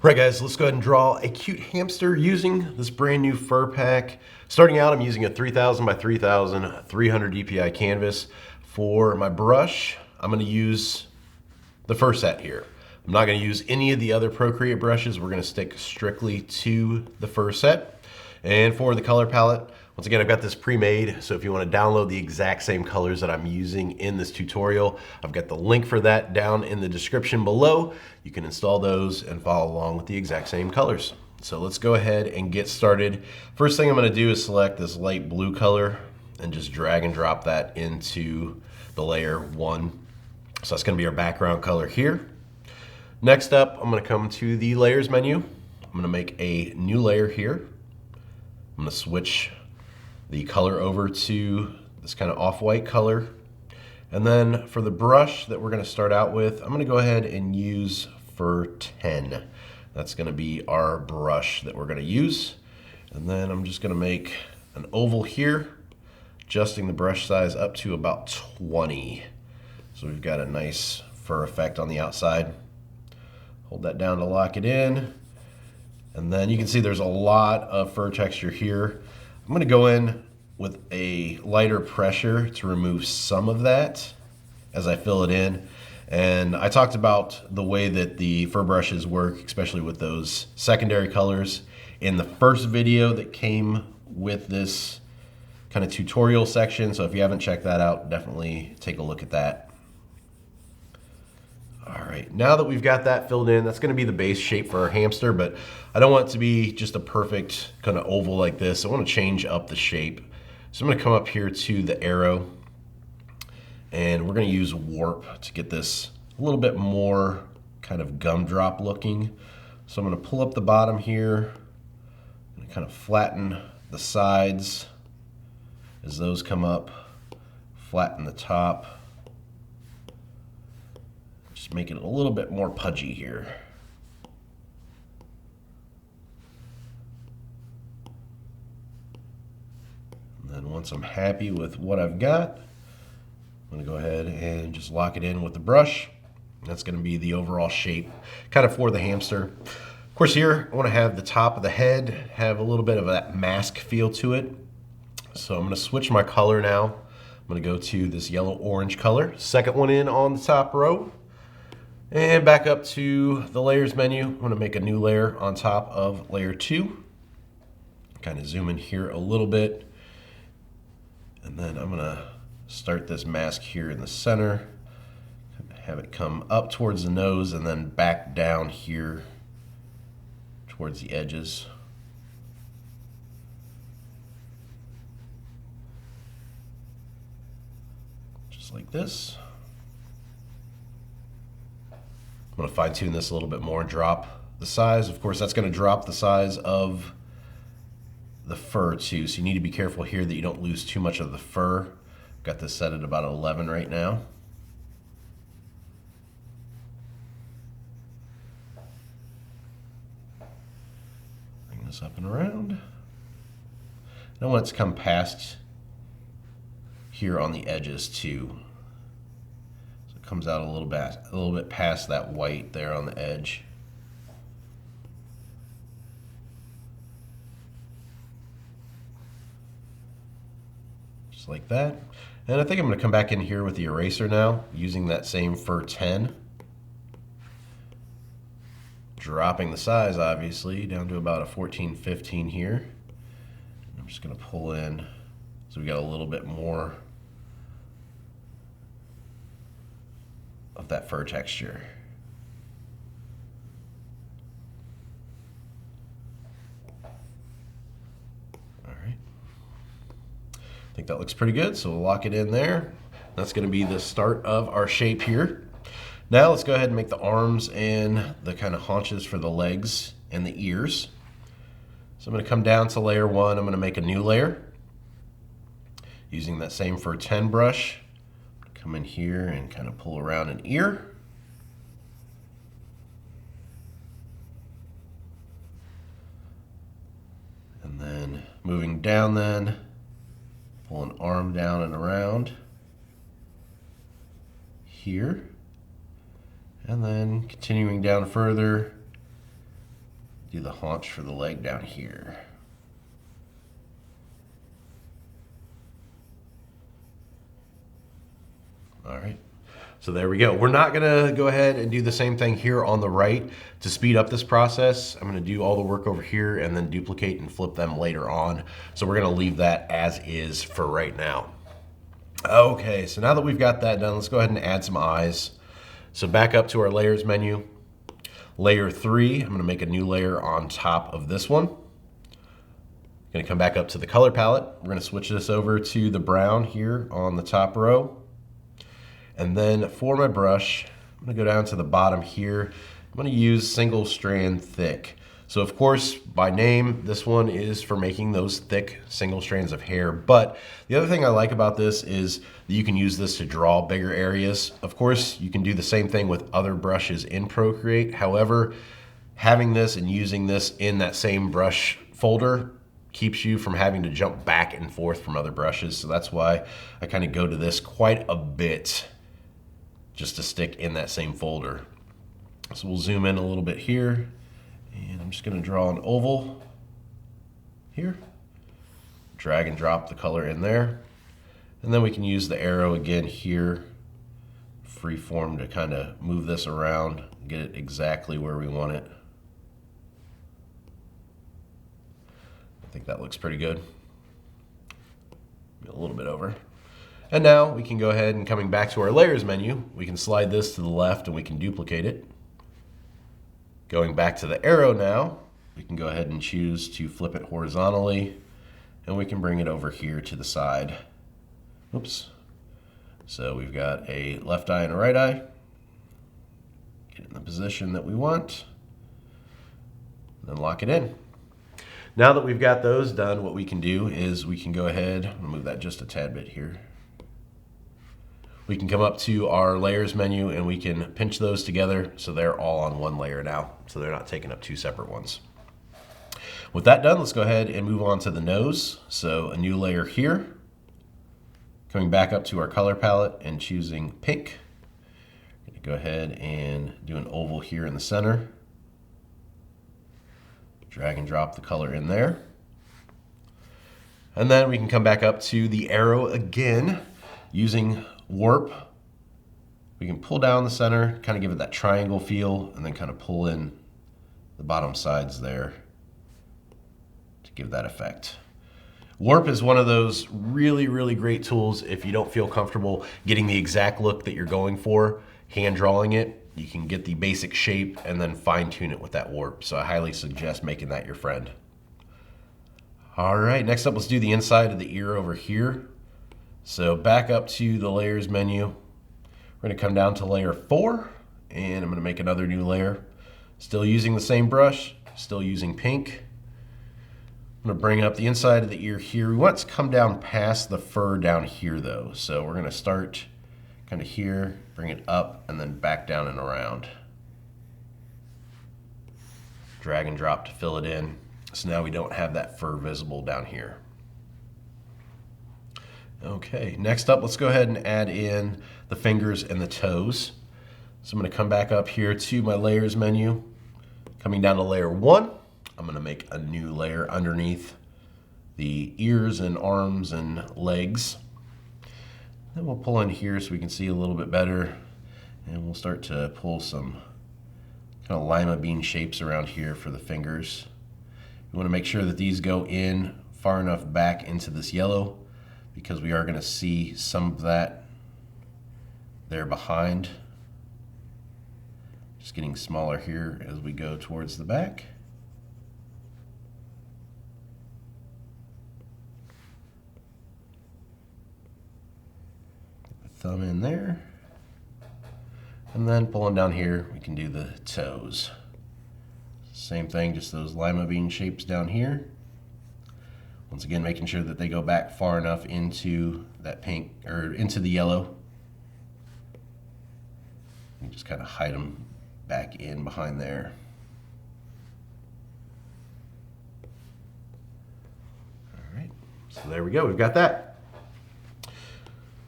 Right guys, let's go ahead and draw a cute hamster using this brand new fur pack. Starting out, I'm using a 3000 by 3000 300 DPI canvas. For my brush, I'm going to use the fur set here. I'm not going to use any of the other Procreate brushes. We're going to stick strictly to the fur set. And for the color palette, once again, I've got this pre-made, so if you want to download the exact same colors that I'm using in this tutorial, I've got the link for that down in the description below. You can install those and follow along with the exact same colors. So let's go ahead and get started. First thing I'm going to do is select this light blue color and just drag and drop that into the layer 1. So that's going to be our background color here. Next up, I'm going to come to the layers menu. I'm going to make a new layer here. I'm going to switch the color over to this kind of off-white color. And then for the brush that we're going to start out with, I'm going to go ahead and use Fur 10. That's going to be our brush that we're going to use. And then I'm just going to make an oval here, adjusting the brush size up to about 20. So we've got a nice fur effect on the outside. Hold that down to lock it in. And then you can see there's a lot of fur texture here. I'm going to go in with a lighter pressure to remove some of that as I fill it in. And I talked about the way that the fur brushes work, especially with those secondary colors, in the first video that came with this kind of tutorial section. So if you haven't checked that out, definitely take a look at that. All right, now that we've got that filled in, that's going to be the base shape for our hamster, but I don't want it to be just a perfect kind of oval like this. I want to change up the shape. So I'm going to come up here to the arrow, and we're going to use warp to get this a little bit more kind of gumdrop looking. So I'm going to pull up the bottom here and kind of flatten the sides as those come up, flatten the top. Just make it a little bit more pudgy here. And then once I'm happy with what I've got, I'm going to go ahead and just lock it in with the brush. That's going to be the overall shape kind of for the hamster. Of course here I want to have the top of the head have a little bit of that mask feel to it. So I'm going to switch my color now. I'm going to go to this yellow orange color, second one in on the top row. And back up to the layers menu. I'm going to make a new layer on top of layer 2. Kind of zoom in here a little bit. And then I'm going to start this mask here in the center. Have it come up towards the nose and then back down here towards the edges. Just like this. I'm going to fine tune this a little bit more and drop the size. Of course, that's going to drop the size of the fur too. So you need to be careful here that you don't lose too much of the fur. Got this set at about 11 right now. Bring this up and around. I want it to come past here on the edges too. Comes out a little bit past that white there on the edge. Just like that. And I think I'm going to come back in here with the eraser now, using that same Fur 10. Dropping the size, obviously, down to about a 14, 15 here. I'm just going to pull in so we got a little bit more of that fur texture. All right. I think that looks pretty good, so we'll lock it in there. That's going to be the start of our shape here. Now let's go ahead and make the arms and the kind of haunches for the legs and the ears. So I'm going to come down to layer 1. I'm going to make a new layer using that same Fur 10 brush. Come in here and kind of pull around an ear. And then moving down then, pull an arm down and around here. And then continuing down further, do the haunch for the leg down here. All right. So there we go. We're not gonna go ahead and do the same thing here on the right to speed up this process. I'm gonna do all the work over here and then duplicate and flip them later on. So we're gonna leave that as is for right now. Okay, so now that we've got that done, let's go ahead and add some eyes. So back up to our layers menu. Layer 3, I'm gonna make a new layer on top of this one. Gonna come back up to the color palette. We're gonna switch this over to the brown here on the top row. And then for my brush, I'm gonna go down to the bottom here. I'm gonna use single strand thick. So of course, by name, this one is for making those thick single strands of hair. But the other thing I like about this is that you can use this to draw bigger areas. Of course, you can do the same thing with other brushes in Procreate. However, having this and using this in that same brush folder keeps you from having to jump back and forth from other brushes. So that's why I kind of go to this quite a bit, just to stick in that same folder. So we'll zoom in a little bit here, and I'm just gonna draw an oval here, drag and drop the color in there, and then we can use the arrow again here, free form, to kind of move this around, get it exactly where we want it. I think that looks pretty good. A little bit over. And now we can go ahead and, coming back to our layers menu, we can slide this to the left and we can duplicate it. Going back to the arrow now, we can go ahead and choose to flip it horizontally, and we can bring it over here to the side. Oops. So we've got a left eye and a right eye. Get in the position that we want, and then lock it in. Now that we've got those done, what we can do is we can go ahead, I'm gonna move that just a tad bit here. We can come up to our layers menu and we can pinch those together so they're all on one layer now, so they're not taking up two separate ones. With that done, let's go ahead and move on to the nose. So a new layer here. Coming back up to our color palette and choosing pink. I'm gonna go ahead and do an oval here in the center. Drag and drop the color in there. And then we can come back up to the arrow again using warp. We can pull down the center, kind of give it that triangle feel, and then kind of pull in the bottom sides there to give that effect. Warp is one of those really, really great tools if you don't feel comfortable getting the exact look that you're going for, hand drawing it. You can get the basic shape and then fine tune it with that warp. So I highly suggest making that your friend. All right, next up, let's do the inside of the ear over here. So back up to the layers menu. We're gonna come down to layer 4, and I'm gonna make another new layer. Still using the same brush, still using pink. I'm gonna bring up the inside of the ear here. We want it to come down past the fur down here though. So we're gonna start kind of here, bring it up, and then back down and around. Drag and drop to fill it in. So now we don't have that fur visible down here. Okay, next up, let's go ahead and add in the fingers and the toes. So I'm gonna come back up here to my layers menu. Coming down to layer 1, I'm gonna make a new layer underneath the ears and arms and legs. Then we'll pull in here so we can see a little bit better, and we'll start to pull some kind of lima bean shapes around here for the fingers. We want to make sure that these go in far enough back into this yellow, because we are going to see some of that there behind. Just getting smaller here as we go towards the back. Thumb in there, and then pulling down here we can do the toes. Same thing, just those lima bean shapes down here. Once again, making sure that they go back far enough into that pink, or into the yellow. And just kind of hide them back in behind there. All right, so there we go, we've got that.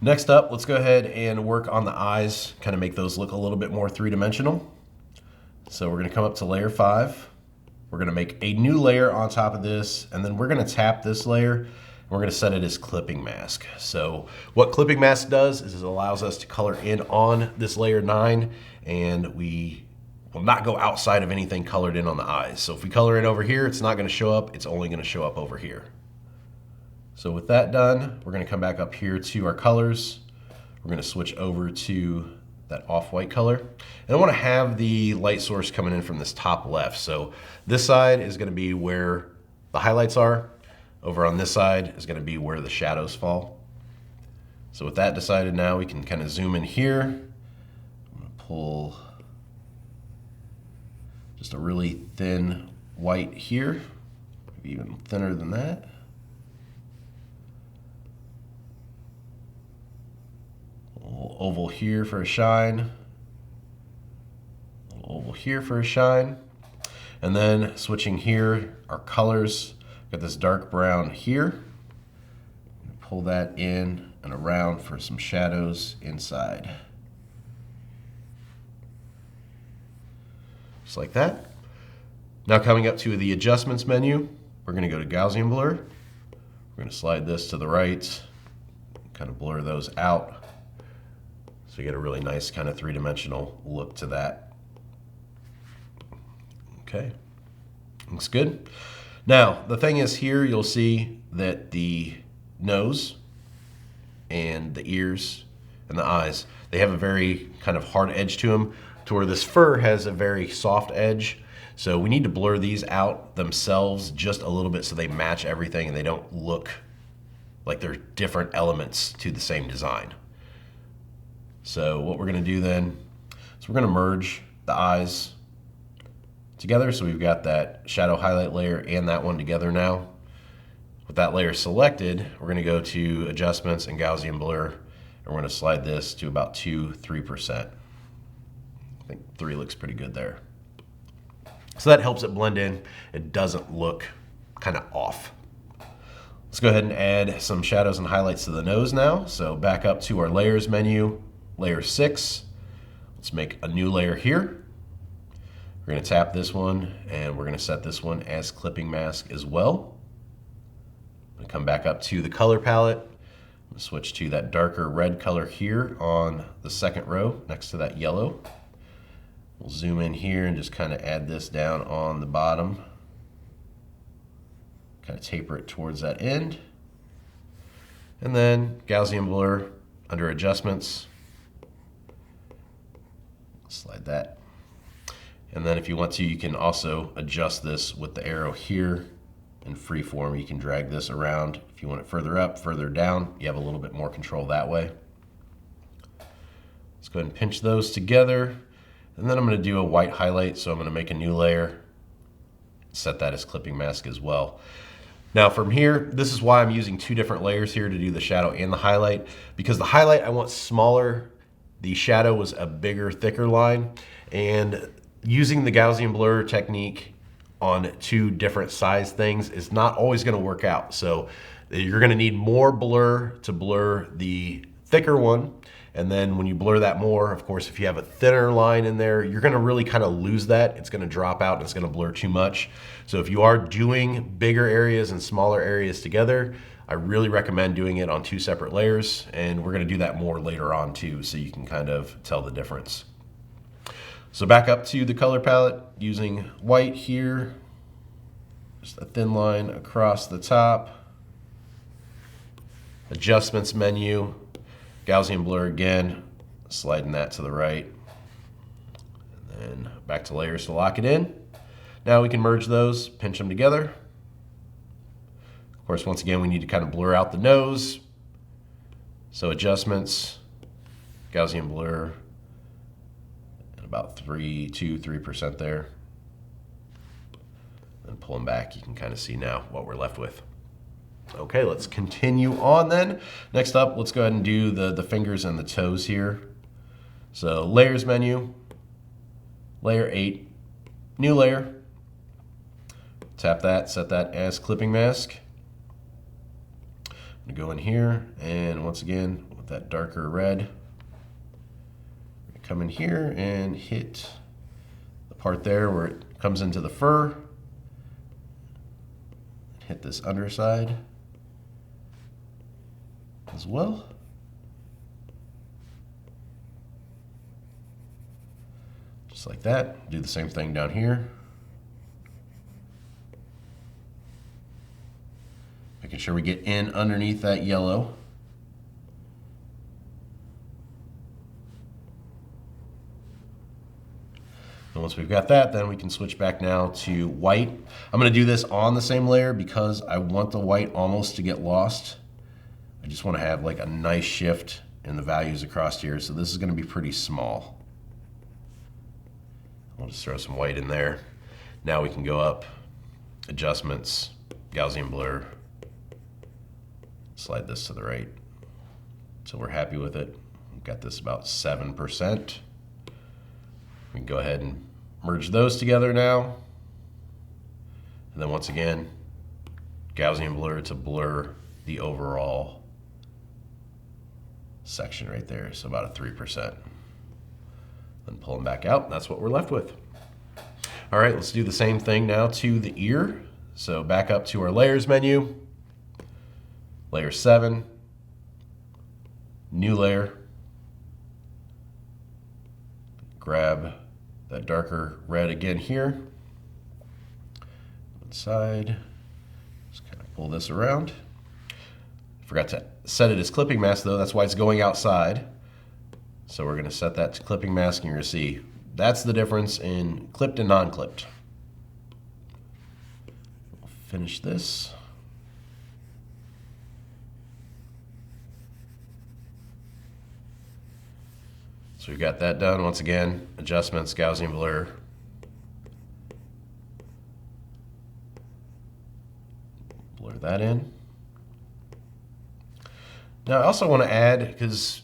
Next up, let's go ahead and work on the eyes, kind of make those look a little bit more three-dimensional. So we're going to come up to layer 5. We're gonna make a new layer on top of this, and then we're gonna tap this layer, and we're gonna set it as clipping mask. So what clipping mask does is it allows us to color in on this layer 9, and we will not go outside of anything colored in on the eyes. So if we color in over here, it's not gonna show up, it's only gonna show up over here. So with that done, we're gonna come back up here to our colors. We're gonna switch over to that off-white color. And I wanna have the light source coming in from this top left. So this side is gonna be where the highlights are. Over on this side is gonna be where the shadows fall. So with that decided, now we can kind of zoom in here. I'm gonna pull just a really thin white here, maybe even thinner than that. Oval here for a shine, oval here for a shine, and then switching here, our colors, got this dark brown here, pull that in and around for some shadows inside. Just like that. Now coming up to the adjustments menu, we're gonna go to Gaussian blur. We're gonna slide this to the right, kind of blur those out. So you get a really nice kind of three-dimensional look to that. Okay, looks good. Now, the thing is here, you'll see that the nose and the ears and the eyes, they have a very kind of hard edge to them, to where this fur has a very soft edge. So we need to blur these out themselves just a little bit so they match everything and they don't look like they're different elements to the same design. So what we're gonna do then is we're gonna merge the eyes together. So we've got that shadow highlight layer and that one together now. With that layer selected, we're gonna go to adjustments and Gaussian blur, and we're gonna slide this to about 2-3%. I think 3 looks pretty good there. So that helps it blend in. It doesn't look kind of off. Let's go ahead and add some shadows and highlights to the nose now. So back up to our layers menu, layer 6. Let's make a new layer here. We're gonna tap this one and we're gonna set this one as clipping mask as well. I'm gonna come back up to the color palette. I'm gonna switch to that darker red color here on the second row next to that yellow. We'll zoom in here and just kind of add this down on the bottom. Kind of taper it towards that end. And then Gaussian blur under adjustments. Slide that. And then if you want to, you can also adjust this with the arrow here in freeform. You can drag this around. If you want it further up, further down, you have a little bit more control that way. Let's go ahead and pinch those together. And then I'm going to do a white highlight. So I'm going to make a new layer, set that as clipping mask as well. Now from here, this is why I'm using 2 different layers here to do the shadow and the highlight, because the highlight I want smaller. The shadow was a bigger, thicker line, and using the Gaussian blur technique on 2 different size things is not always gonna work out. So you're gonna need more blur to blur the thicker one, and then when you blur that more, of course, if you have a thinner line in there, you're gonna really kind of lose that. It's gonna drop out and it's gonna blur too much. So if you are doing bigger areas and smaller areas together, I really recommend doing it on 2 separate layers, and we're gonna do that more later on too, so you can kind of tell the difference. So back up to the color palette, using white here, just a thin line across the top. Adjustments menu, Gaussian blur again, sliding that to the right. And then back to layers to lock it in. Now we can merge those, pinch them together. Of course, once again, we need to kind of blur out the nose. So adjustments, Gaussian blur, at about 2-3% there. And pull them back, you can kind of see now what we're left with. Okay, let's continue on then. Next up, let's go ahead and do the fingers and the toes here. So layers menu, layer 8, new layer. Tap that, set that as clipping mask. I'm gonna go in here, and once again, with that darker red, come in here and hit the part there where it comes into the fur, hit this underside as well. Just like that. Do the same thing down here. Making sure we get in underneath that yellow. And once we've got that, then we can switch back now to white. I'm going to do this on the same layer because I want the white almost to get lost. I just want to have like a nice shift in the values across here. So this is going to be pretty small. I'll just throw some white in there. Now we can go up, adjustments, Gaussian blur, slide this to the right. So we're happy with it. We've got this about 7%. We can go ahead and merge those together now. And then once again, Gaussian blur to blur the overall section right there. So about a 3%. Then pull them back out. That's what we're left with. All right, let's do the same thing now to the ear. So back up to our layers menu, layer 7, new layer, grab that darker red again here, one side, just kind of pull this around. Forgot to set it as clipping mask though, that's why it's going outside. So we're going to set that to clipping mask and you're going to see that's the difference in clipped and non-clipped. We'll finish this. So we've got that done. Once again, adjustments, Gaussian blur. Blur that in. Now I also want to add, because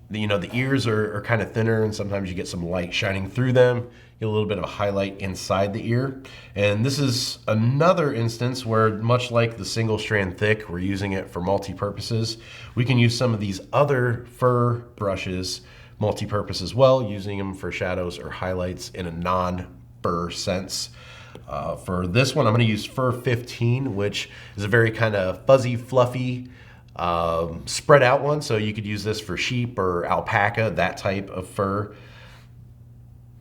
the ears are kind of thinner and sometimes you get some light shining through them, get a little bit of a highlight inside the ear. And this is another instance where, much like the single strand thick, we're using it for multi-purposes. We can use some of these other fur brushes multi-purpose as well, using them for shadows or highlights in a non-fur sense. For this one, I'm going to use Fur 15, which is a very kind of fuzzy, fluffy, spread out one. So you could use this for sheep or alpaca, that type of fur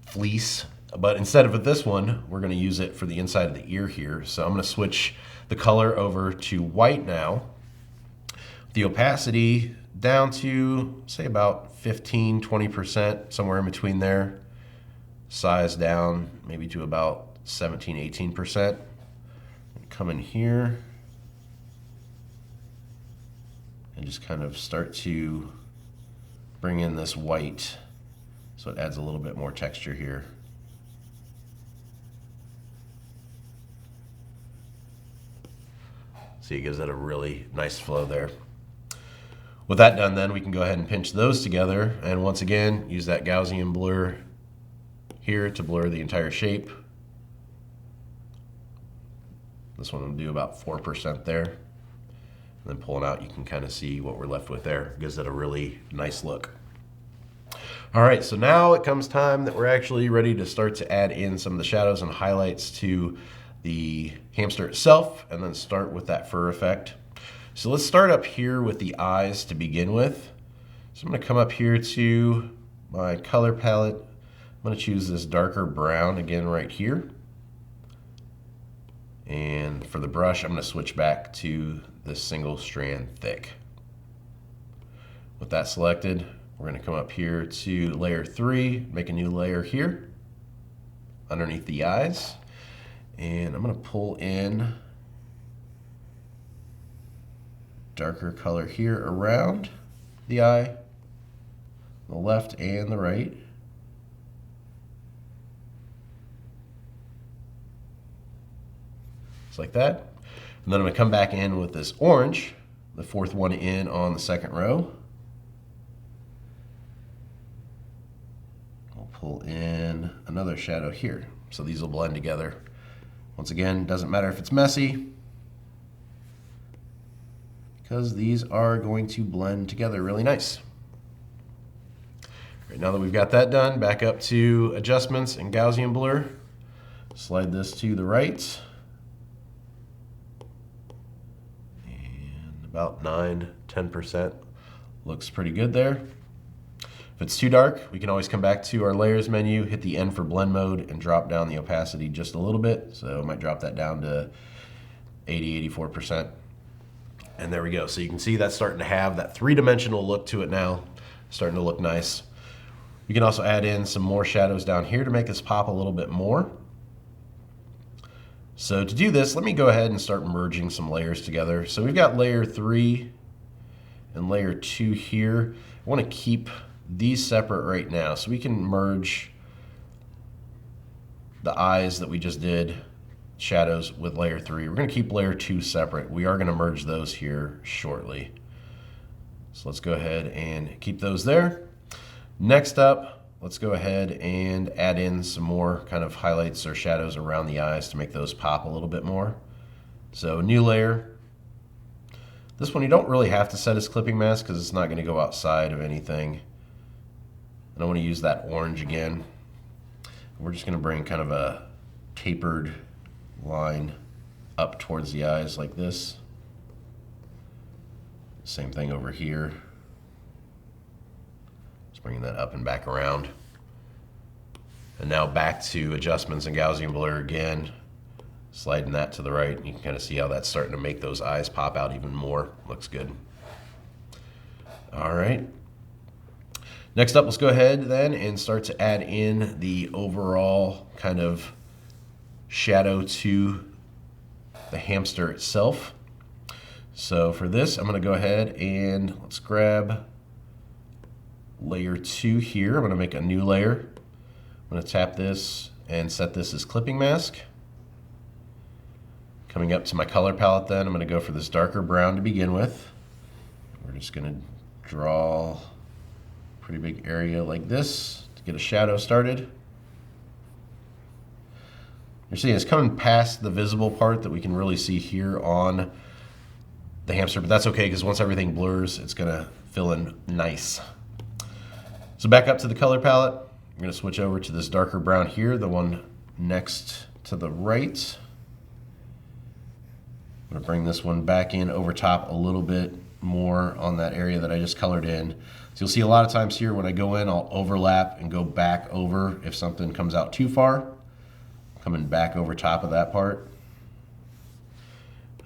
fleece. But instead of this one, we're going to use it for the inside of the ear here. So I'm going to switch the color over to white now. The opacity down to, say, about 15–20%, somewhere in between there. Size down maybe to about 17–18%. Come in here and just kind of start to bring in this white so it adds a little bit more texture here. See, it gives it a really nice flow there. With that done, then we can go ahead and pinch those together, and once again use that Gaussian blur here to blur the entire shape. This one will do about 4% there. And then pulling out, you can kind of see what we're left with there. It gives it a really nice look. All right, so now it comes time that we're actually ready to start to add in some of the shadows and highlights to the hamster itself, and then start with that fur effect. So let's start up here with the eyes to begin with. So I'm going to come up here to my color palette. I'm going to choose this darker brown again right here. And for the brush, I'm going to switch back to this single strand thick. With that selected, we're going to come up here to layer 3, make a new layer here underneath the eyes. And I'm going to pull in darker color here around the eye, the left and the right. Just like that. And then I'm going to come back in with this orange, the fourth one in on the second row. We'll pull in another shadow here. So these will blend together. Once again, doesn't matter if it's messy, because these are going to blend together really nice. Right, now that we've got that done, back up to adjustments and Gaussian blur. Slide this to the right. about 9–10%. Looks pretty good there. If it's too dark, we can always come back to our layers menu, hit the N for blend mode, and drop down the opacity just a little bit. So I might drop that down to 80–84%. And there we go. So you can see that's starting to have that three-dimensional look to it now. Starting to look nice. We can also add in some more shadows down here to make this pop a little bit more. So to do this, let me go ahead and start merging some layers together. So we've got layer 3 and layer 2 here. I want to keep these separate right now, so we can merge the eyes that we just did, shadows, with layer 3. We're going to keep layer 2 separate. We are going to merge those here shortly. So let's go ahead and keep those there. Next up, let's go ahead and add in some more kind of highlights or shadows around the eyes to make those pop a little bit more. So new layer. This one you don't really have to set as clipping mask because it's not going to go outside of anything. And I want to use that orange again. We're just going to bring kind of a tapered line up towards the eyes like this. Same thing over here. Just bringing that up and back around. And now back to adjustments and Gaussian blur again. Sliding that to the right. You can kind of see how that's starting to make those eyes pop out even more. Looks good. All right. Next up, let's go ahead then and start to add in the overall kind of shadow to the hamster itself. So for this, I'm going to go ahead and let's grab layer 2 here. I'm going to make a new layer. I'm going to tap this and set this as clipping mask. Coming up to my color palette then, I'm going to go for this darker brown to begin with. We're just going to draw pretty big area like this to get a shadow started. You're seeing it's coming past the visible part that we can really see here on the hamster, but that's okay because once everything blurs, it's gonna fill in nice. So back up to the color palette. I'm gonna switch over to this darker brown here, the one next to the right. I'm gonna bring this one back in over top a little bit more on that area that I just colored in. So you'll see a lot of times here when I go in, I'll overlap and go back over if something comes out too far. Coming back over top of that part.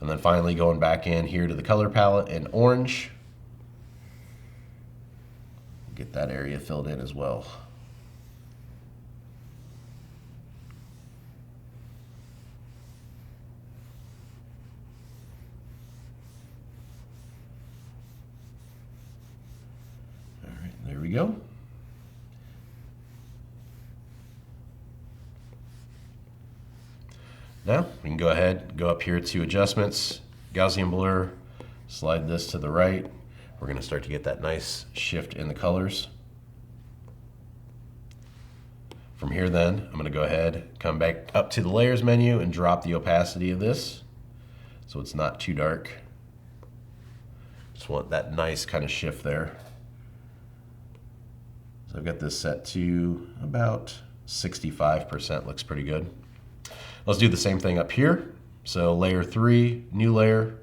And then finally going back in here to the color palette in orange. Get that area filled in as well. All right, there we go. Now we can go ahead, go up here to adjustments, Gaussian blur, slide this to the right. We're going to start to get that nice shift in the colors. From here then, I'm going to go ahead, come back up to the layers menu and drop the opacity of this so it's not too dark. Just want that nice kind of shift there. So I've got this set to about 65%, looks pretty good. Let's do the same thing up here. So layer 3, new layer.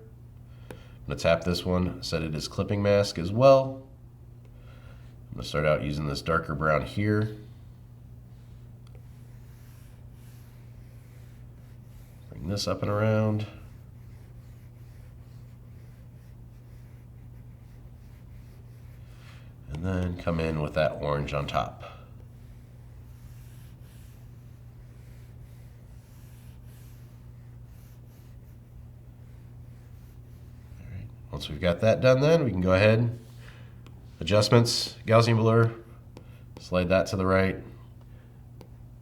I'm gonna tap this one, set it as clipping mask as well. I'm gonna start out using this darker brown here. Bring this up and around. And then come in with that orange on top. Once we've got that done then, we can go ahead, adjustments, Gaussian blur, slide that to the right.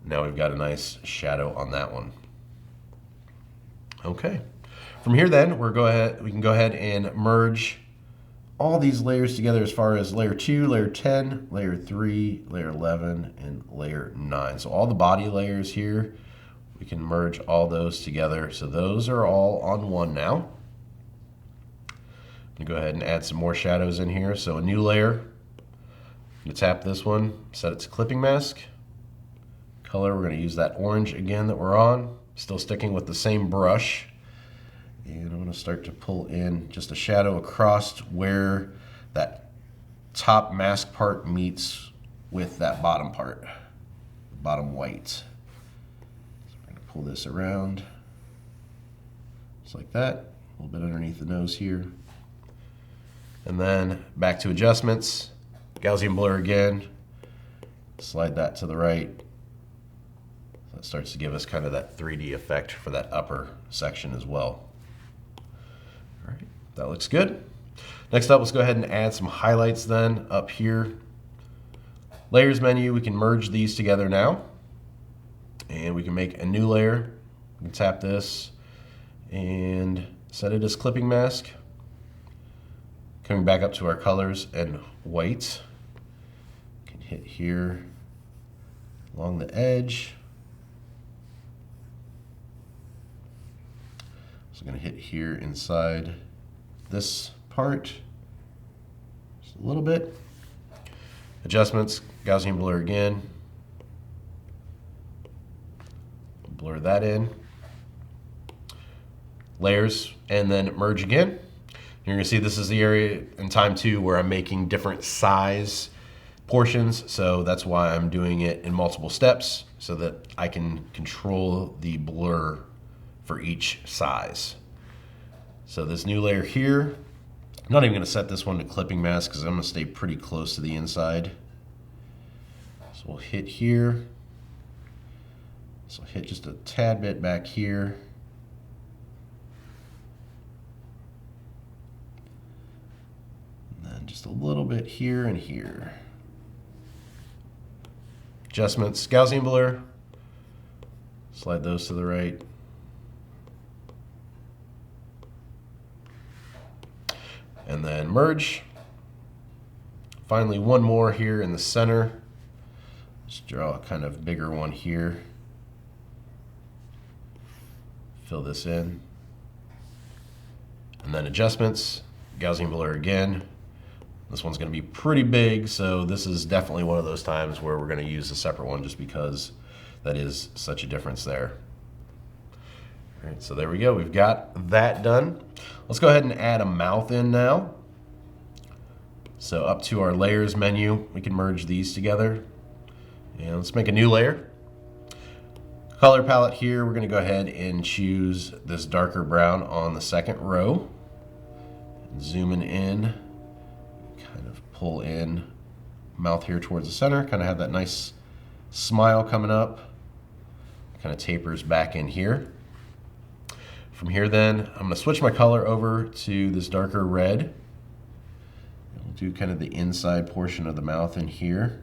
Now we've got a nice shadow on that one. Okay. From here then, we can go ahead and merge all these layers together as far as layer 2, layer 10, layer 3, layer 11, and layer 9. So all the body layers here, we can merge all those together. So those are all on one now. I'm gonna go ahead and add some more shadows in here. So a new layer, I'm gonna tap this one, set it to clipping mask. Color, we're gonna use that orange again that we're on, still sticking with the same brush. And I'm going to start to pull in just a shadow across where that top mask part meets with that bottom part, bottom white. So we're going to pull this around just like that, a little bit underneath the nose here. And then back to adjustments, Gaussian blur again, slide that to the right. That starts to give us kind of that 3D effect for that upper section as well. All right, that looks good. Next up, let's go ahead and add some highlights then up here. Layers menu, we can merge these together now. And we can make a new layer. We can tap this and set it as clipping mask. Coming back up to our colors and white. Can hit here along the edge. So I'm going to hit here inside this part just a little bit. Adjustments, Gaussian blur again. Blur that in. Layers, and then merge again. You're going to see this is the area in time too where I'm making different size portions, so that's why I'm doing it in multiple steps so that I can control the blur for each size. So this new layer here, I'm not even going to set this one to clipping mask because I'm going to stay pretty close to the inside. So we'll hit here. So hit just a tad bit back here. And then just a little bit here and here. Adjustments, Gaussian blur. Slide those to the right. And then merge. Finally, one more here in the center. Just draw a kind of bigger one here. Fill this in. And then adjustments, Gaussian blur again. This one's going to be pretty big, so this is definitely one of those times where we're going to use a separate one just because that is such a difference there. All right, so there we go. We've got that done. Let's go ahead and add a mouth in now. So up to our layers menu, we can merge these together. And let's make a new layer. Color palette here, we're going to go ahead and choose this darker brown on the second row. Zooming in, kind of pull in mouth here towards the center, kind of have that nice smile coming up. Kind of tapers back in here. From here then, I'm going to switch my color over to this darker red. We'll do kind of the inside portion of the mouth in here.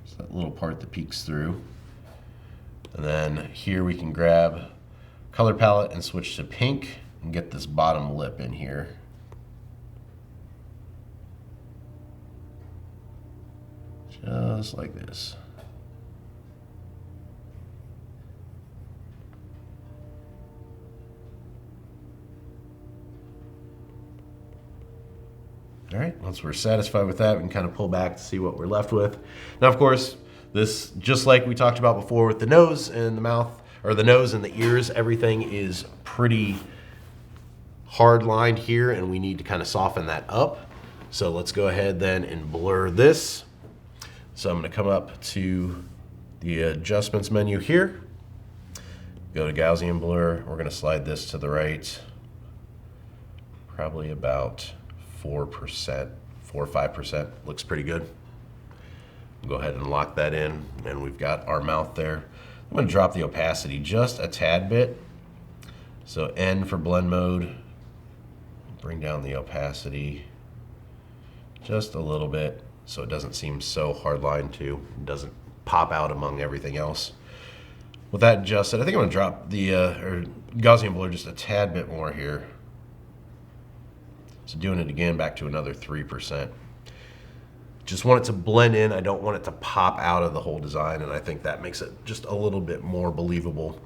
It's that little part that peeks through. And then here we can grab color palette and switch to pink and get this bottom lip in here. Just like this. All right, once we're satisfied with that, we can kind of pull back to see what we're left with. Now, of course, this, just like we talked about before with the nose and the mouth, or the nose and the ears, everything is pretty hard lined here, and we need to kind of soften that up. So let's go ahead then and blur this. So I'm going to come up to the adjustments menu here, go to Gaussian blur. We're going to slide this to the right, probably about 4%, 4 or 5%. Looks pretty good. Go ahead and lock that in, and we've got our mouth there. I'm going to drop the opacity just a tad bit. So N for blend mode. Bring down the opacity just a little bit so it doesn't seem so hard lined too. It doesn't pop out among everything else. With that adjusted, I think I'm going to drop the Gaussian blur just a tad bit more here. So doing it again back to another 3%. Just want it to blend in. I don't want it to pop out of the whole design, and I think that makes it just a little bit more believable.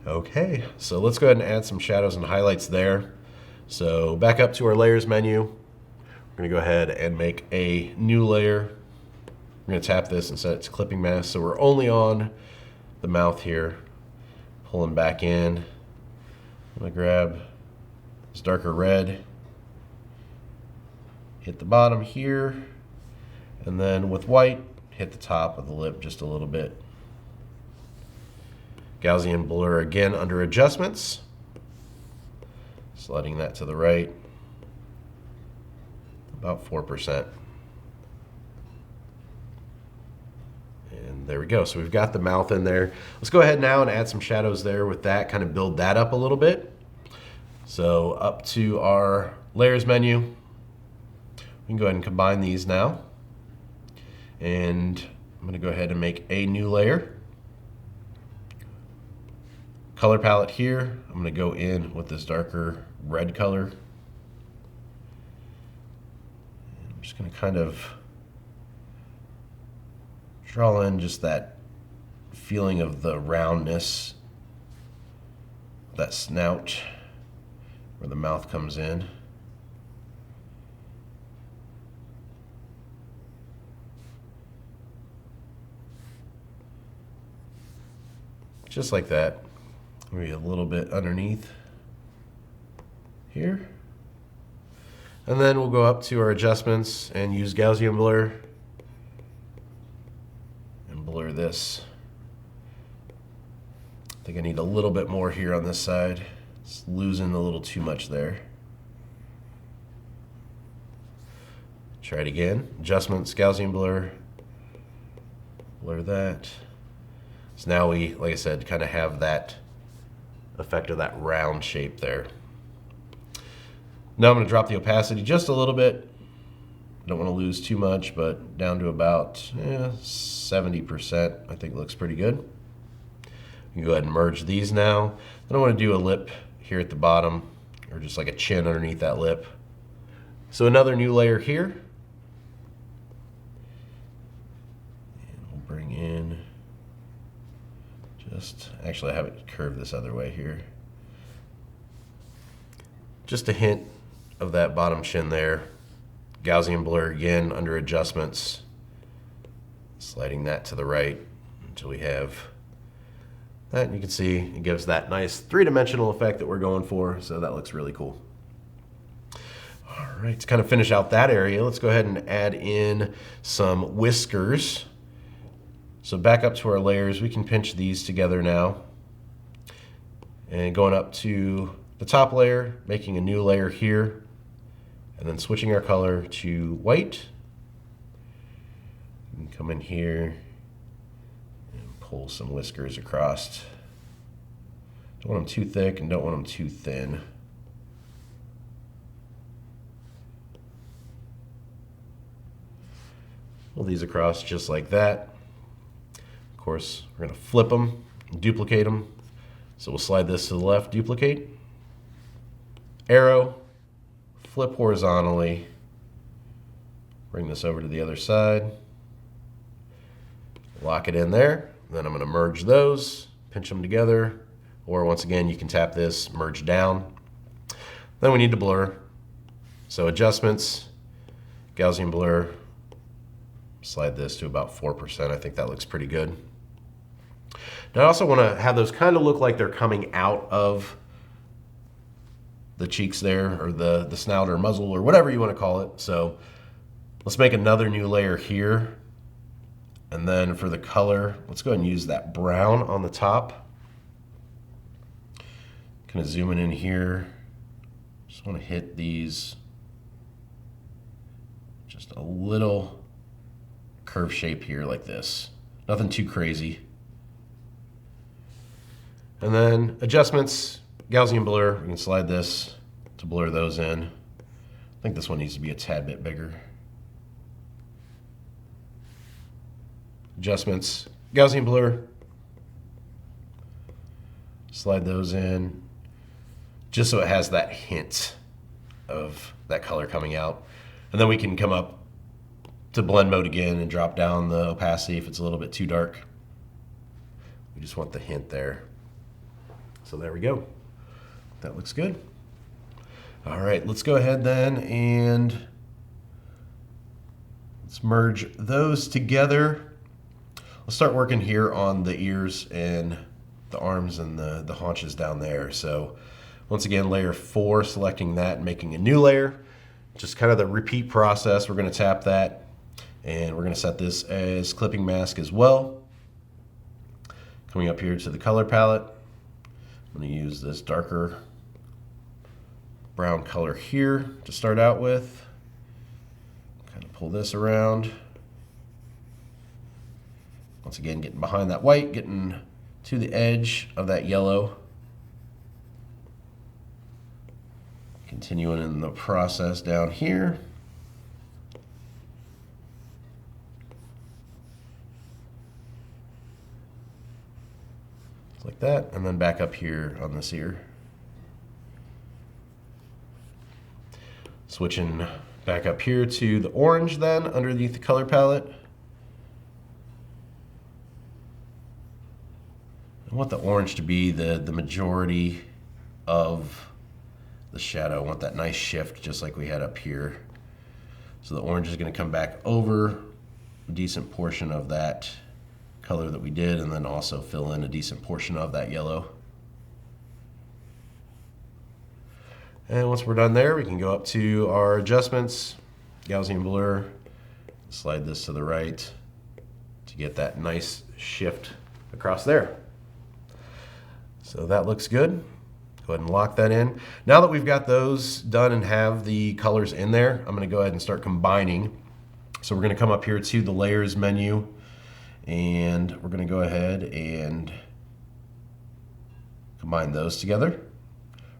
Okay, so let's go ahead and add some shadows and highlights there. So back up to our layers menu. We're going to go ahead and make a new layer. We're going to tap this and set it to clipping mask. So we're only on the mouth here, pulling back in. I'm gonna grab this darker red, hit the bottom here, and then with white, hit the top of the lip just a little bit. Gaussian blur again under adjustments, sliding that to the right, about 4%. And there we go. So we've got the mouth in there. Let's go ahead now and add some shadows there with that, kind of build that up a little bit. So up to our layers menu, we can go ahead and combine these now. And I'm gonna go ahead and make a new layer. Color palette here, I'm gonna go in with this darker red color. And I'm just gonna kind of draw in just that feeling of the roundness, that snout where the mouth comes in. Just like that. Maybe a little bit underneath here. And then we'll go up to our adjustments and use Gaussian blur and blur this. I think I need a little bit more here on this side. It's losing a little too much there. Try it again. Adjustments, Gaussian blur, blur that. So now we, like I said, kind of have that effect of that round shape there. Now I'm going to drop the opacity just a little bit. Don't want to lose too much, but down to about 70%. I think looks pretty good. You can go ahead and merge these now. Then I want to do a lip here at the bottom, or just like a chin underneath that lip. So another new layer here. And we'll bring in just, actually I have it curved this other way here. Just a hint of that bottom chin there. Gaussian blur again under adjustments. Sliding that to the right until we have that. You can see it gives that nice three-dimensional effect that we're going for, so that looks really cool. All right, to kind of finish out that area, let's go ahead and add in some whiskers. So back up to our layers, we can pinch these together now. And going up to the top layer, making a new layer here, and then switching our color to white. We can come in here and pull some whiskers across. Don't want them too thick and don't want them too thin. Pull these across just like that. Of course, we're going to flip them, duplicate them. So we'll slide this to the left, duplicate, arrow, flip horizontally, bring this over to the other side, lock it in there. Then I'm going to merge those, pinch them together, or once again, you can tap this, merge down. Then we need to blur. So adjustments, Gaussian blur, slide this to about 4%. I think that looks pretty good. Now I also want to have those kind of look like they're coming out of the cheeks there, or the snout or muzzle or whatever you want to call it. So let's make another new layer here. And then for the color, let's go ahead and use that brown on the top. Kind of zooming in here. Just want to hit these just a little curve shape here like this. Nothing too crazy. And then adjustments, Gaussian blur, we can slide this to blur those in. I think this one needs to be a tad bit bigger. Adjustments, Gaussian blur, slide those in, just so it has that hint of that color coming out. And then we can come up to blend mode again and drop down the opacity if it's a little bit too dark. We just want the hint there. So there we go. That looks good. All right, let's go ahead then and let's merge those together. let's start working here on the ears and the arms and the haunches down there. So once again, layer 4, selecting that and making a new layer. Just kind of the repeat process. We're going to tap that, and we're going to set this as clipping mask as well. Coming up here to the color palette, I'm going to use this darker brown color here to start out with. Kind of pull this around. Once again, getting behind that white, getting to the edge of that yellow. Continuing in the process down here. Like that, and then back up here on this ear. Switching back up here to the orange then, underneath the color palette. I want the orange to be the majority of the shadow. I want that nice shift just like we had up here. So the orange is going to come back over a decent portion of that color that we did, and then also fill in a decent portion of that yellow. And once we're done there, we can go up to our adjustments, Gaussian blur, slide this to the right to get that nice shift across there. So that looks good. Go ahead and lock that in. Now that we've got those done and have the colors in there, I'm going to go ahead and start combining. So we're going to come up here to the layers menu, and we're going to go ahead and combine those together.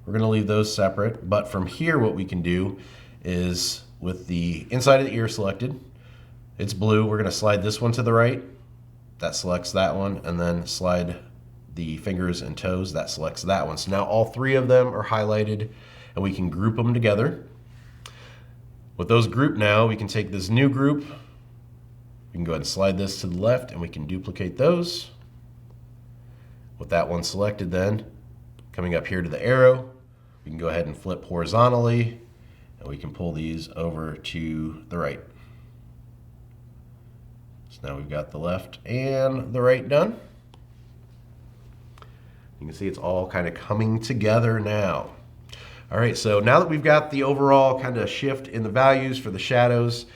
We're going to leave those separate, but from here what we can do is, with the inside of the ear selected, it's blue, we're going to slide this one to the right. That selects that one, and then slide the fingers and toes, that selects that one. So now all 3 of them are highlighted, and we can group them together. With those grouped now, we can take this new group, we can go ahead and slide this to the left, and we can duplicate those. With that one selected then, coming up here to the arrow, we can go ahead and flip horizontally, and we can pull these over to the right. So now we've got the left and the right done. You can see it's all kind of coming together now. All right, so now that we've got the overall kind of shift in the values for the shadows,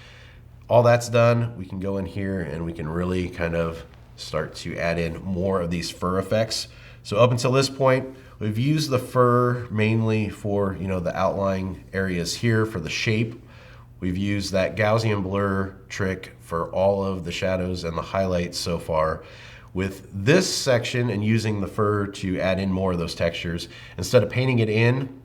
all that's done, we can go in here and we can really kind of start to add in more of these fur effects. So up until this point, we've used the fur mainly for, the outlying areas here for the shape. We've used that Gaussian blur trick for all of the shadows and the highlights so far. With this section and using the fur to add in more of those textures, instead of painting it in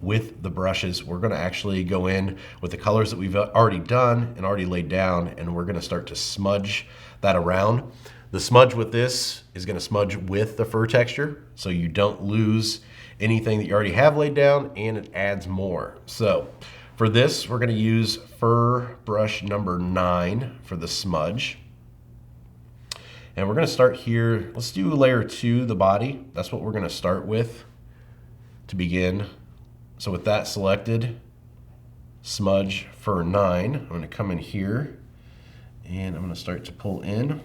with the brushes, we're going to actually go in with the colors that we've already done and already laid down, and we're going to start to smudge that around. The smudge with this is going to smudge with the fur texture, so you don't lose anything that you already have laid down, and it adds more. So for this, we're going to use fur brush number 9 for the smudge. And we're going to start here. Let's do layer 2, the body. That's what we're going to start with to begin. So with that selected, smudge fur 9, I'm going to come in here and I'm going to start to pull in. I'm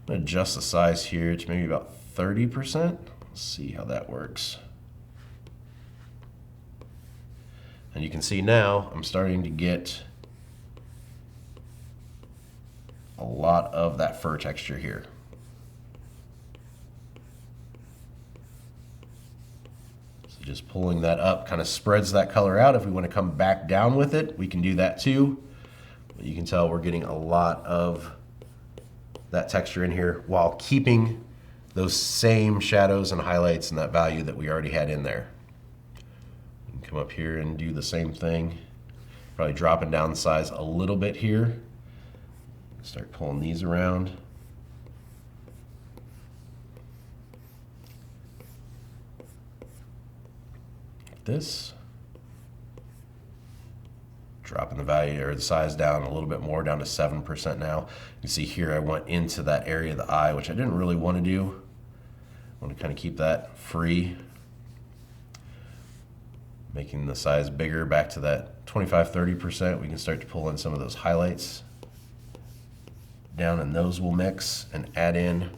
going to adjust the size here to maybe about 30%. Let's see how that works. And you can see now I'm starting to get a lot of that fur texture here. So just pulling that up kind of spreads that color out. If we want to come back down with it, we can do that too. But you can tell we're getting a lot of that texture in here while keeping those same shadows and highlights and that value that we already had in there. We can come up here and do the same thing, probably dropping down the size a little bit here. Start pulling these around. Like this. Dropping the value or the size down a little bit more, down to 7% now. You can see here I went into that area of the eye, which I didn't really want to do. I want to kind of keep that free. Making the size bigger, back to that 25-30%. We can start to pull in some of those highlights. down and those will mix and add in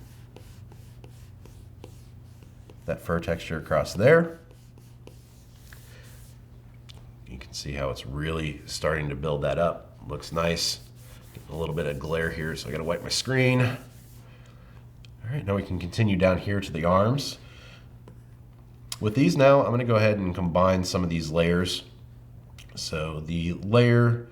that fur texture across there. You can see how it's really starting to build that up. Looks nice. Getting a little bit of glare here, so I gotta wipe my screen. All right, now we can continue down here to the arms. With these now, I'm gonna go ahead and combine some of these layers. So the layer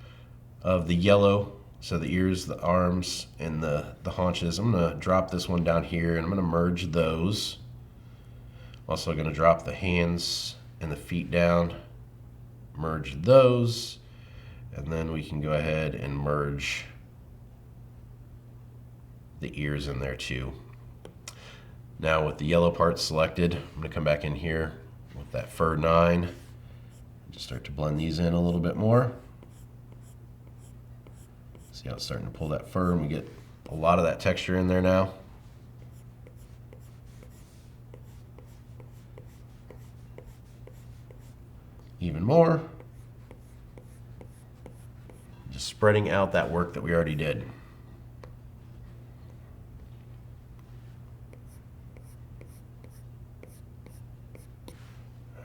of the yellow, so the ears, the arms, and the haunches, I'm gonna drop this one down here and I'm gonna merge those. Also gonna drop the hands and the feet down, merge those, and then we can go ahead and merge the ears in there too. Now with the yellow part selected, I'm gonna come back in here with that fur 9, just start to blend these in a little bit more. See how it's starting to pull that fur, and we get a lot of that texture in there now. Even more. Just spreading out that work that we already did.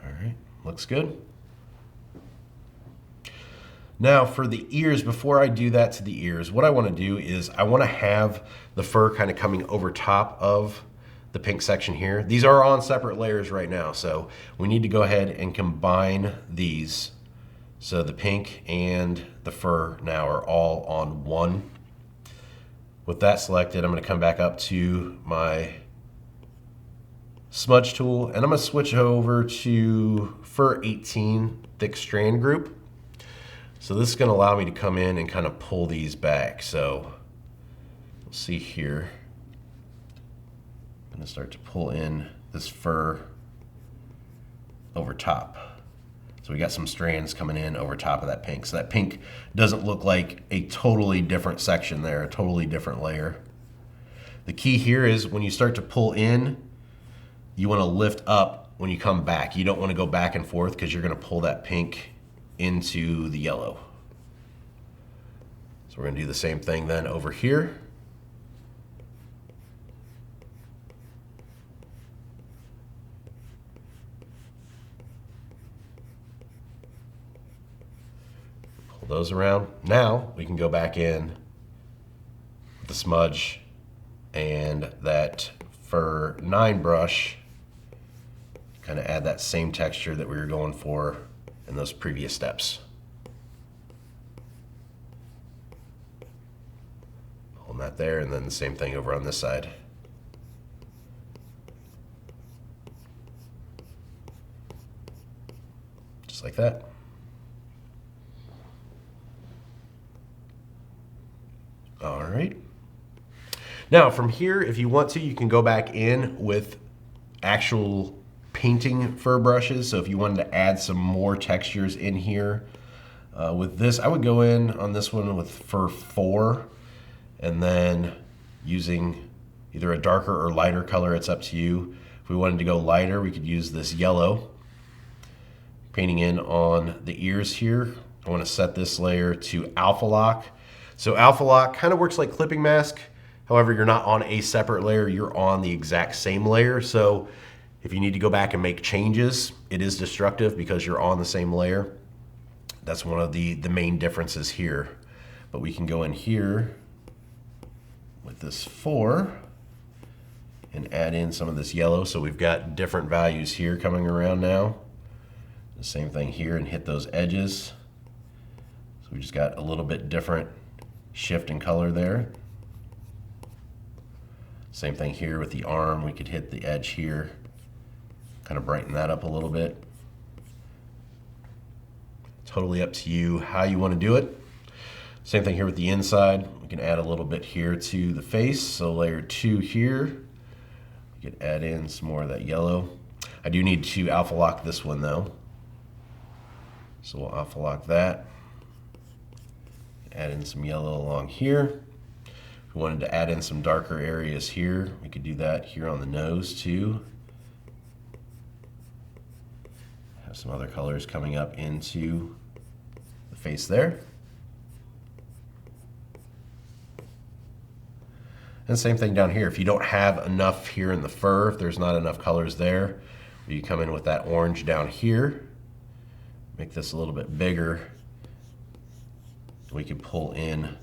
All right, looks good. Now for the ears, before I do that to the ears, what I want to do is I want to have the fur kind of coming over top of the pink section here. These are on separate layers right now, so we need to go ahead and combine these. So the pink and the fur now are all on one. With that selected, I'm going to come back up to my smudge tool, and I'm going to switch over to Fur 18 Thick Strand Group. So this is going to allow me to come in and kind of pull these back. So we'll see here. I'm going to start to pull in this fur over top. So we got some strands coming in over top of that pink. So that pink doesn't look like a totally different section there, a totally different layer. The key here is when you start to pull in, you want to lift up when you come back. You don't want to go back and forth because you're going to pull that pink into the yellow. So we're going to do the same thing then over here. Pull those around. Now we can go back in with the smudge and that Fur 9 brush, kind of add that same texture that we were going for in those previous steps. Hold that there, and then the same thing over on this side. Just like that. All right. Now from here, if you want to, you can go back in with actual painting fur brushes. So if you wanted to add some more textures in here, with this, I would go in on this one with Fur 4, and then using either a darker or lighter color, it's up to you. If we wanted to go lighter, we could use this yellow. Painting in on the ears here, I want to set this layer to Alpha Lock. So Alpha Lock kind of works like clipping mask. However, you're not on a separate layer, you're on the exact same layer. So if you need to go back and make changes, it is destructive because you're on the same layer. That's one of the main differences here. But we can go in here with this 4 and add in some of this yellow. So we've got different values here coming around now. The same thing here, and hit those edges. So we just got a little bit different shift in color there. Same thing here with the arm. We could hit the edge here, kind of brighten that up a little bit. Totally up to you how you want to do it. Same thing here with the inside. We can add a little bit here to the face. So layer 2 here. We could add in some more of that yellow. I do need to Alpha Lock this one though. So we'll Alpha Lock that. Add in some yellow along here. If we wanted to add in some darker areas here, we could do that here on the nose too. Have some other colors coming up into the face there. And same thing down here. If you don't have enough here in the fur, if there's not enough colors there, you come in with that orange down here, make this a little bit bigger. We can pull in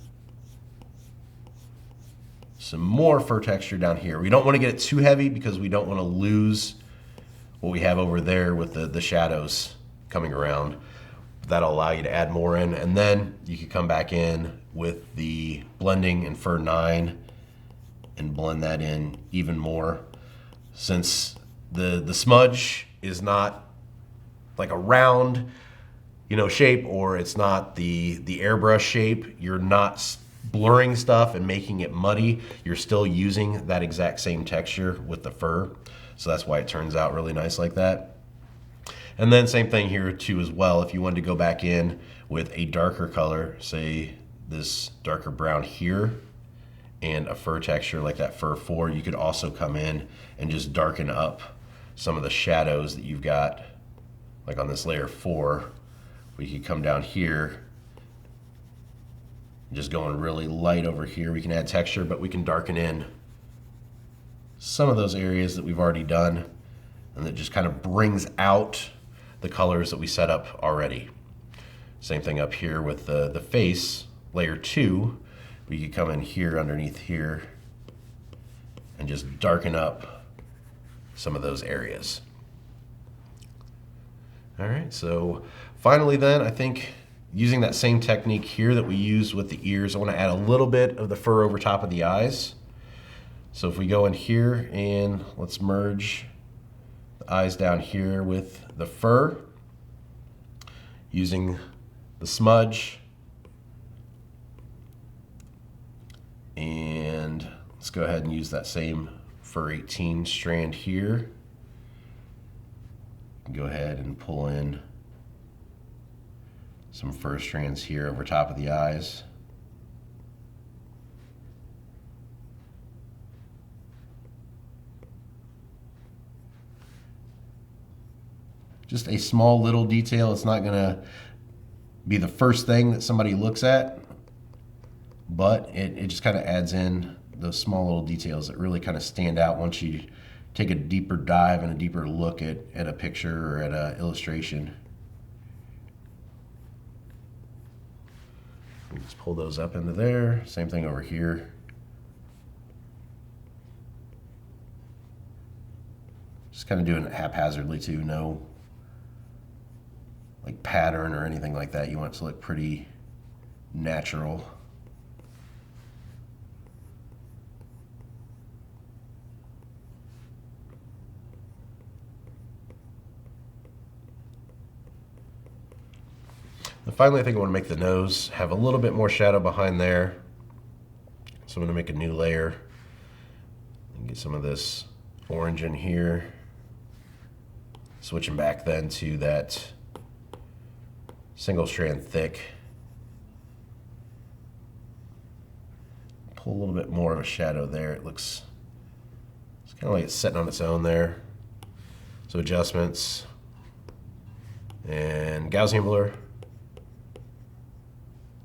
some more fur texture down here. We don't want to get it too heavy because we don't want to lose what we have over there with the shadows coming around. That'll allow you to add more in, and then you can come back in with the blending in fur 9 and blend that in even more. Since the smudge is not like a round, shape, or it's not the airbrush shape, you're not blurring stuff and making it muddy. You're still using that exact same texture with the fur. So that's why it turns out really nice like that. And then same thing here too as well. If you wanted to go back in with a darker color, say this darker brown here, and a fur texture like that fur 4, you could also come in and just darken up some of the shadows that you've got, like on this layer 4. We could come down here, just going really light over here. We can add texture, but we can darken in some of those areas that we've already done, and that just kind of brings out the colors that we set up already. Same thing up here with the face, layer 2. We could come in here underneath here and just darken up some of those areas. All right, so finally then, I think using that same technique here that we used with the ears, I want to add a little bit of the fur over top of the eyes. So if we go in here and let's merge the eyes down here with the fur, using the smudge, and let's go ahead and use that same fur 18 strand here. Go ahead and pull in some fur strands here over top of the eyes. Just a small little detail. It's not gonna be the first thing that somebody looks at, but it just kind of adds in those small little details that really kind of stand out once you take a deeper dive and a deeper look at a picture or at an illustration. Just pull those up into there. Same thing over here. Just kind of doing it haphazardly too. No like pattern or anything like that. You want it to look pretty natural. And finally, I think I want to make the nose have a little bit more shadow behind there. So I'm going to make a new layer and get some of this orange in here. Switching back then to that single strand thick. Pull a little bit more of a shadow there. It's kind of like it's sitting on its own there. So adjustments and Gaussian blur.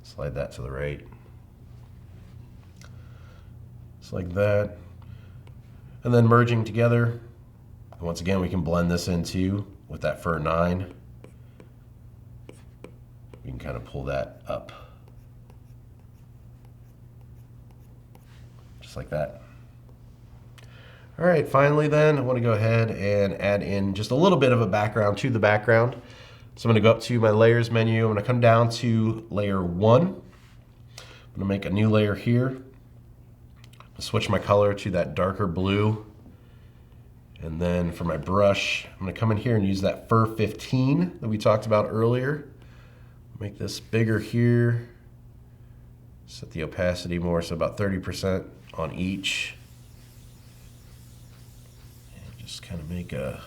Slide that to the right. Just like that. And then merging together. And once again, we can blend this in too with that fur 9. We can kind of pull that up. Just like that. All right, finally then, I want to go ahead and add in just a little bit of a background to the background. So I'm going to go up to my layers menu. I'm going to come down to layer 1. I'm going to make a new layer here. Switch my color to that darker blue. And then for my brush, I'm going to come in here and use that fur 15 that we talked about earlier. Make this bigger here. Set the opacity more, so about 30% on each. And just kind of make a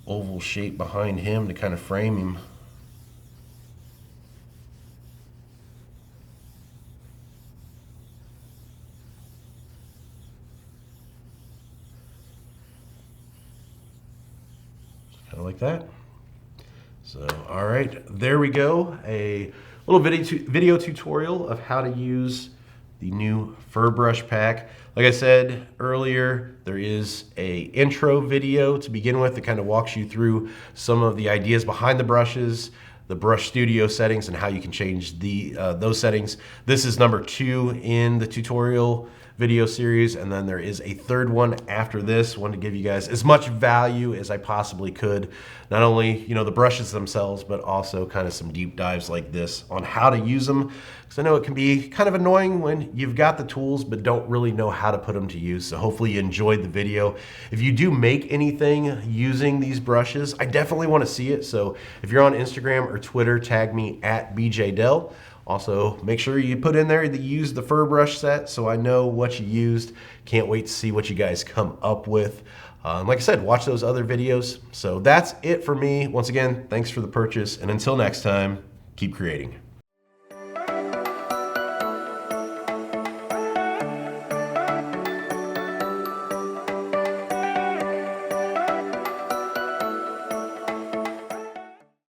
oval shape behind him to kind of frame him. Kind of like that. So, all right, there we go. A little video tutorial of how to use the new fur brush pack. Like I said earlier, there is a intro video to begin with that kind of walks you through some of the ideas behind the brushes, the brush studio settings, and how you can change those settings. This is number 2 in the tutorial video series, and then there is a third one after this one to give you guys as much value as I possibly could. Not only, the brushes themselves, but also kind of some deep dives like this on how to use them. Because I know it can be kind of annoying when you've got the tools but don't really know how to put them to use. So hopefully you enjoyed the video. If you do make anything using these brushes, I definitely want to see it. So if you're on Instagram or Twitter, tag me at BJDell. Also, make sure you put in there that you used the fur brush set so I know what you used. Can't wait to see what you guys come up with. Like I said, watch those other videos. So that's it for me. Once again, thanks for the purchase. And until next time, keep creating.